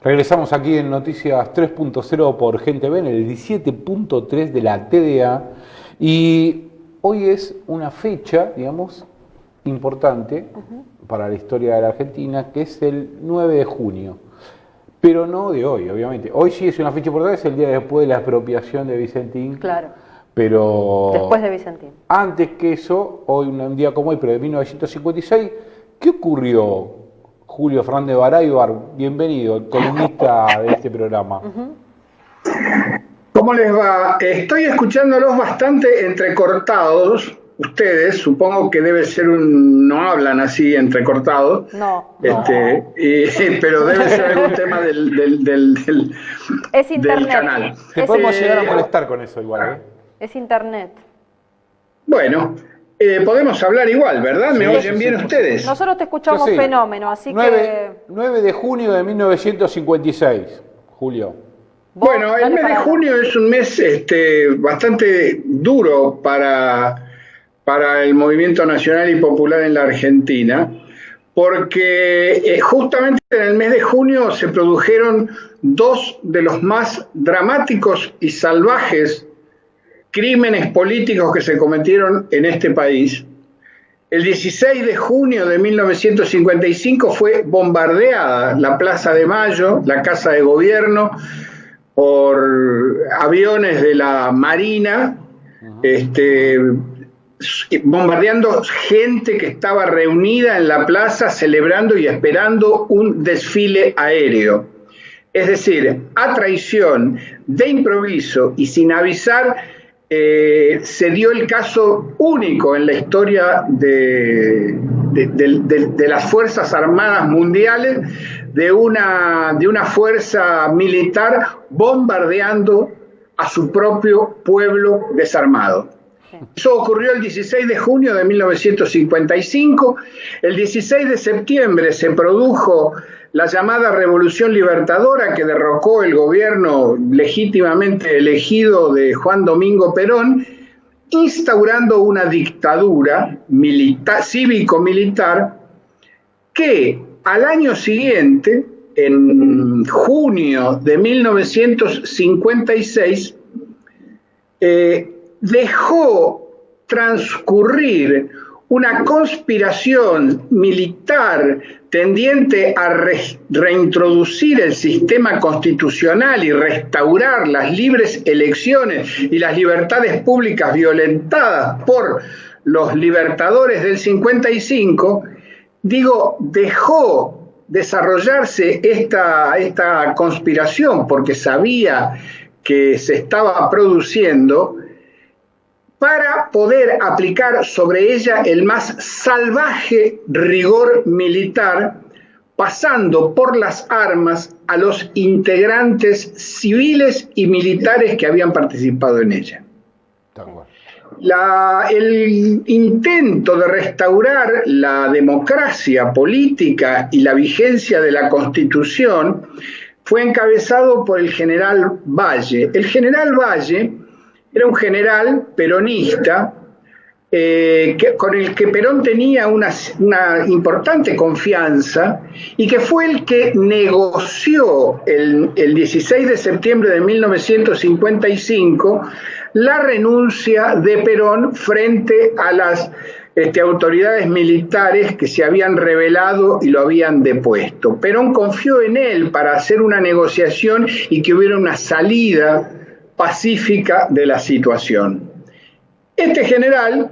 Regresamos aquí en Noticias 3.0 por Gente B, en el 17.3 de la TDA. Y hoy es una fecha, digamos, importante para la historia de la Argentina, que es el 9 de junio. Pero no de hoy, obviamente. Hoy sí es una fecha importante, es el día después de la expropiación de Vicentín. Claro. Pero después de Vicentín. Antes que eso, hoy un día como hoy, pero de 1956, ¿qué ocurrió? Julio Fernández Baraybar, bienvenido, el columnista de este programa. ¿Cómo les va? Estoy escuchándolos bastante entrecortados. Ustedes, supongo que debe ser no hablan así entrecortados. No. Pero debe ser algún tema del es internet. Del canal. Te podemos llegar a molestar con eso igual, ¿eh? Es internet. Bueno, podemos hablar igual, ¿verdad? ¿Me oyen bien ustedes? Nosotros te escuchamos fenómeno, así 9 de junio de 1956, Julio. Bueno, el mes de junio es un mes bastante duro para el movimiento nacional y popular en la Argentina, porque justamente en el mes de junio se produjeron dos de los más dramáticos y salvajes crímenes políticos que se cometieron en este país. El 16 de junio de 1955 fue bombardeada la Plaza de Mayo, la Casa de Gobierno, por aviones de la Marina, bombardeando gente que estaba reunida en la plaza celebrando y esperando un desfile aéreo. Es decir, a traición, de improviso y sin avisar, se dio el caso único en la historia de las Fuerzas Armadas Mundiales, de una fuerza militar bombardeando a su propio pueblo desarmado. Eso ocurrió el 16 de junio de 1955. El 16 de septiembre se produjo la llamada Revolución Libertadora, que derrocó el gobierno legítimamente elegido de Juan Domingo Perón, instaurando una dictadura cívico-militar que al año siguiente, en junio de 1956, dejó transcurrir una conspiración militar tendiente a reintroducir el sistema constitucional y restaurar las libres elecciones y las libertades públicas violentadas por los libertadores del 55, dejó desarrollarse esta conspiración porque sabía que se estaba produciendo, para poder aplicar sobre ella el más salvaje rigor militar, pasando por las armas a los integrantes civiles y militares que habían participado en ella. El intento de restaurar la democracia política y la vigencia de la Constitución fue encabezado por el general Valle. El general Valle era un general peronista con el que Perón tenía una importante confianza y que fue el que negoció el 16 de septiembre de 1955 la renuncia de Perón frente a las autoridades militares que se habían rebelado y lo habían depuesto. Perón confió en él para hacer una negociación y que hubiera una salida pacífica de la situación. Este general,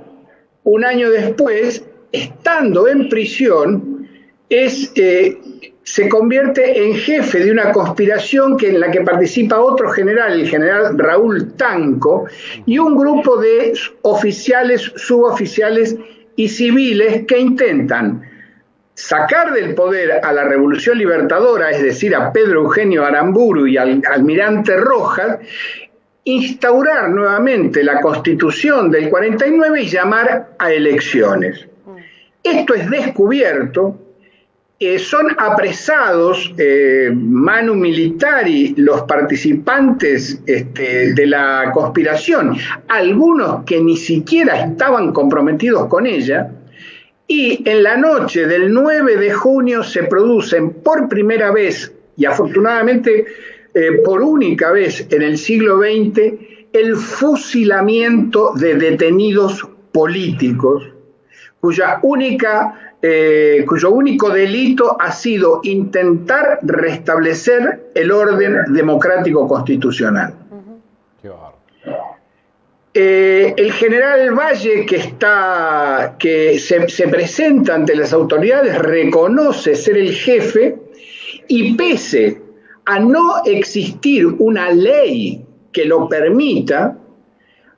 un año después, estando en prisión, se convierte en jefe de una conspiración en la que participa otro general, el general Raúl Tanco, y un grupo de oficiales, suboficiales y civiles que intentan sacar del poder a la Revolución Libertadora, es decir, a Pedro Eugenio Aramburu y al almirante Rojas, instaurar nuevamente la Constitución del 49 y llamar a elecciones. Esto es descubierto, son apresados manu militari los participantes de la conspiración, algunos que ni siquiera estaban comprometidos con ella, y en la noche del 9 de junio se producen por primera vez y afortunadamente por única vez en el siglo XX, el fusilamiento de detenidos políticos, cuyo único delito ha sido intentar restablecer el orden democrático constitucional. Qué bárbaro. El general Valle, que se presenta ante las autoridades, reconoce ser el jefe y pese a no existir una ley que lo permita,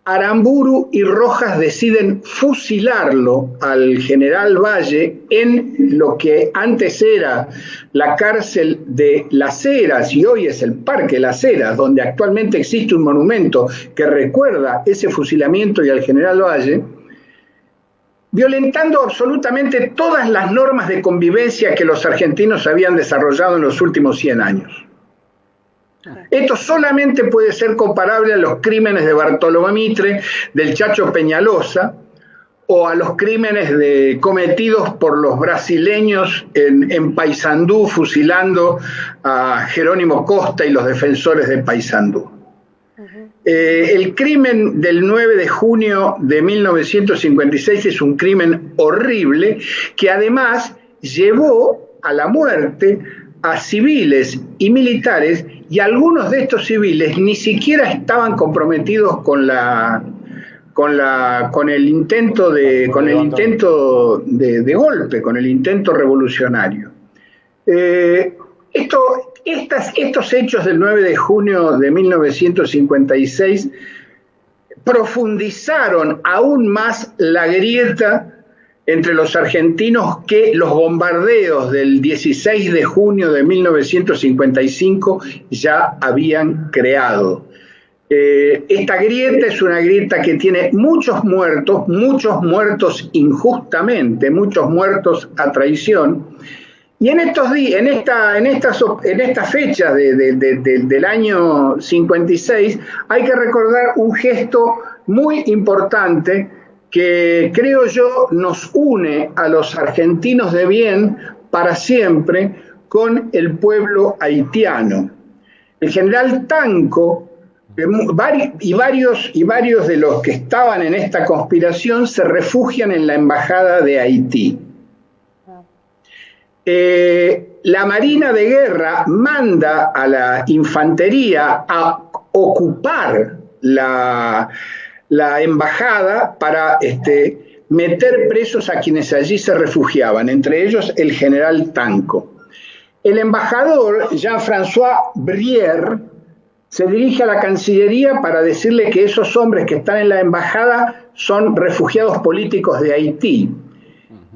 Aramburu y Rojas deciden fusilarlo al general Valle en lo que antes era la cárcel de Las Heras y hoy es el Parque Las Heras, donde actualmente existe un monumento que recuerda ese fusilamiento y al general Valle, violentando absolutamente todas las normas de convivencia que los argentinos habían desarrollado en los últimos 100 años. Esto solamente puede ser comparable a los crímenes de Bartolomé Mitre, del Chacho Peñalosa, o a los crímenes cometidos por los brasileños en Paysandú, fusilando a Jerónimo Costa y los defensores de Paysandú. El crimen del 9 de junio de 1956 es un crimen horrible que además llevó a la muerte a civiles y militares, y algunos de estos civiles ni siquiera estaban comprometidos con el intento de golpe, con el intento revolucionario. Estos hechos del 9 de junio de 1956 profundizaron aún más la grieta entre los argentinos que los bombardeos del 16 de junio de 1955 ya habían creado. Esta grieta es una grieta que tiene muchos muertos injustamente, muchos muertos a traición. Y en estos días, en estas fechas del año 56, hay que recordar un gesto muy importante que creo yo nos une a los argentinos de bien para siempre con el pueblo haitiano. El general Tanco y varios de los que estaban en esta conspiración se refugian en la embajada de Haití. La Marina de Guerra manda a la infantería a ocupar la embajada para meter presos a quienes allí se refugiaban, entre ellos el general Tanco. El embajador Jean-François Brière se dirige a la Cancillería para decirle que esos hombres que están en la embajada son refugiados políticos de Haití.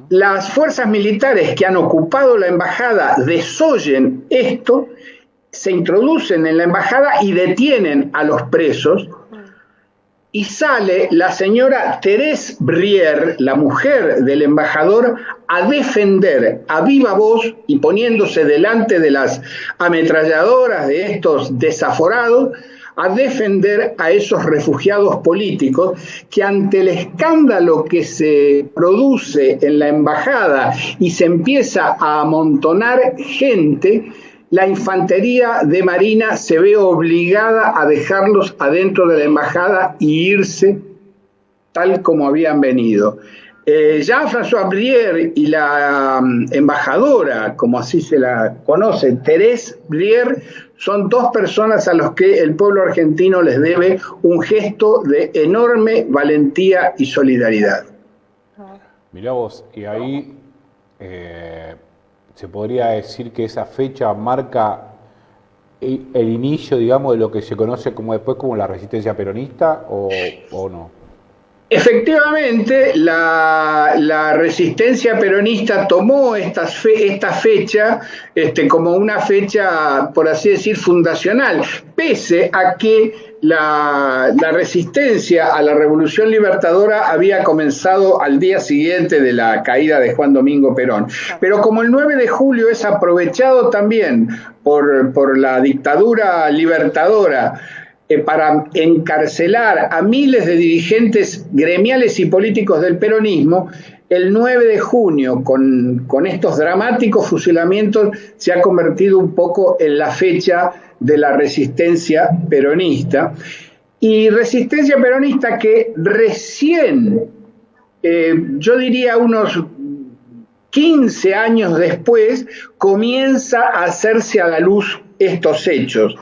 Las fuerzas militares que han ocupado la embajada desoyen esto, se introducen en la embajada y detienen a los presos. Y sale la señora Thérèse Brière, la mujer del embajador, a defender a viva voz y poniéndose delante de las ametralladoras de estos desaforados, a defender a esos refugiados políticos que ante el escándalo que se produce en la embajada y se empieza a amontonar gente, la infantería de Marina se ve obligada a dejarlos adentro de la embajada y irse tal como habían venido. Jean-François Brière y la embajadora, como así se la conoce, Thérèse Brière, son dos personas a los que el pueblo argentino les debe un gesto de enorme valentía y solidaridad. Mirá vos, y ahí se podría decir que esa fecha marca el inicio, digamos, de lo que se conoce como después como la resistencia peronista, o no. Efectivamente, la resistencia peronista tomó esta fecha como una fecha, por así decir, fundacional, pese a que la resistencia a la Revolución Libertadora había comenzado al día siguiente de la caída de Juan Domingo Perón. Pero como el 9 de julio es aprovechado también por la dictadura libertadora, para encarcelar a miles de dirigentes gremiales y políticos del peronismo, el 9 de junio, con estos dramáticos fusilamientos, se ha convertido un poco en la fecha de la resistencia peronista. Y resistencia peronista que recién, yo diría unos 15 años después, comienza a hacerse a la luz estos hechos.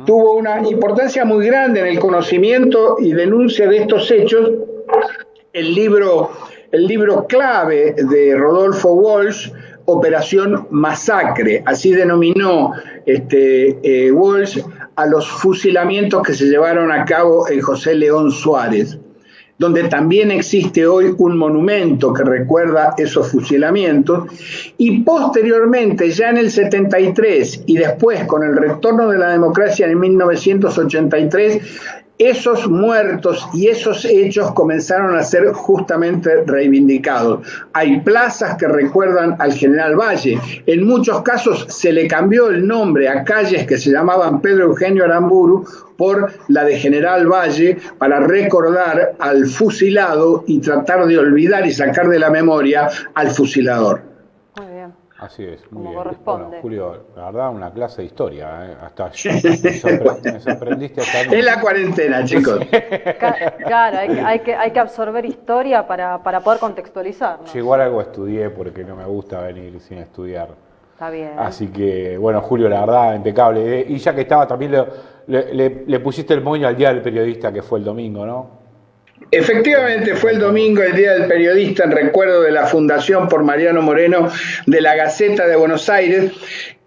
Tuvo una importancia muy grande en el conocimiento y denuncia de estos hechos el libro clave de Rodolfo Walsh, Operación Masacre, así denominó Walsh a los fusilamientos que se llevaron a cabo en José León Suárez, donde también existe hoy un monumento que recuerda esos fusilamientos, y posteriormente, ya en el 73 y después con el retorno de la democracia en 1983, esos muertos y esos hechos comenzaron a ser justamente reivindicados. Hay plazas que recuerdan al general Valle. En muchos casos se le cambió el nombre a calles que se llamaban Pedro Eugenio Aramburu por la de General Valle, para recordar al fusilado y tratar de olvidar y sacar de la memoria al fusilador. Muy bien. Así es, muy Como bien. corresponde. Bueno, Julio, la verdad, una clase de historia, ¿eh? Hasta yo me sorprendiste hasta a mí. Es la cuarentena, chicos. Claro, hay que absorber historia para poder contextualizar, ¿no? Yo igual algo estudié porque no me gusta venir sin estudiar. Está bien. Así que, bueno, Julio, la verdad, impecable. Y ya que estaba, también le pusiste el moño al Día del Periodista, que fue el domingo, ¿no? Efectivamente, fue el domingo, el Día del Periodista, en recuerdo de la fundación por Mariano Moreno de la Gaceta de Buenos Aires,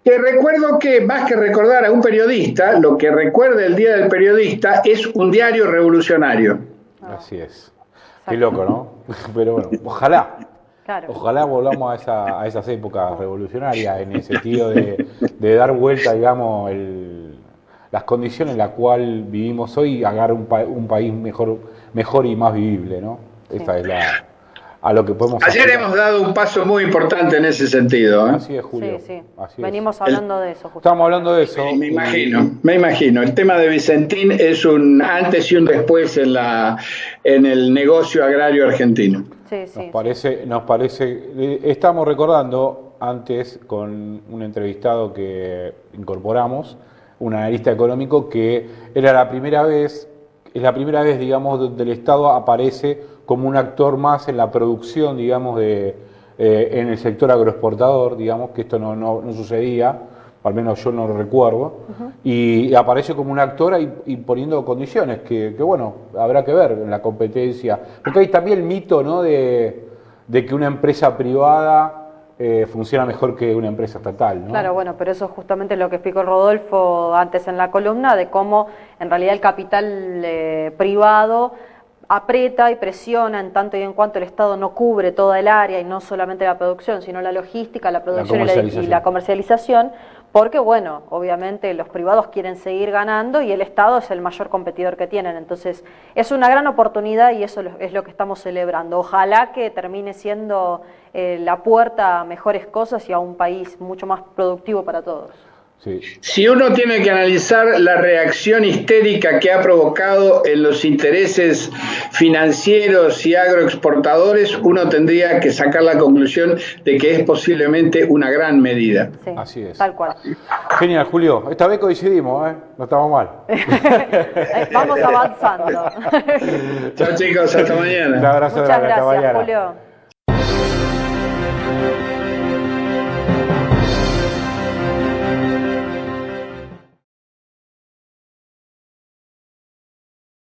que recuerdo que, más que recordar a un periodista, lo que recuerda el Día del Periodista es un diario revolucionario. Así es. Qué loco, ¿no? Pero bueno, ojalá. Claro. Ojalá volvamos a esas épocas revolucionarias, en el sentido de dar vuelta, digamos, las condiciones en las cuales vivimos hoy, agarrar un país mejor y más vivible, ¿no? Sí. Esa es a lo que podemos Ayer aspirar. hemos dado un paso muy importante en ese sentido, ¿eh? Así es, Julio. Sí. Así venimos hablando de eso. Estamos hablando de eso. Me imagino. El tema de Vicentín es un antes y un después en el negocio agrario argentino. Sí. Nos parece, estamos recordando antes con un entrevistado que incorporamos, un analista económico, que es la primera vez, digamos, donde el Estado aparece como un actor más en la producción, digamos, en el sector agroexportador, digamos, que esto no sucedía, al menos yo no lo recuerdo, y aparece como un actor y poniendo condiciones que bueno, habrá que ver en la competencia, porque hay también el mito, ¿no?, de que una empresa privada funciona mejor que una empresa estatal, ¿no? Claro, bueno, pero eso es justamente lo que explicó Rodolfo antes en la columna, de cómo en realidad el capital privado aprieta y presiona en tanto y en cuanto el Estado no cubre toda el área, y no solamente la producción, sino la logística, la producción y la comercialización, porque bueno, obviamente los privados quieren seguir ganando y el Estado es el mayor competidor que tienen. Entonces es una gran oportunidad y eso es lo que estamos celebrando. Ojalá que termine siendo la puerta a mejores cosas y a un país mucho más productivo para todos. Sí. Si uno tiene que analizar la reacción histérica que ha provocado en los intereses financieros y agroexportadores, uno tendría que sacar la conclusión de que es posiblemente una gran medida. Sí, así es. Tal cual. Genial, Julio. Esta vez coincidimos, ¿eh? No estamos mal. Vamos avanzando. Chao, chicos, hasta mañana. Un abrazo. Muchas grande, hasta gracias, mañana. Julio.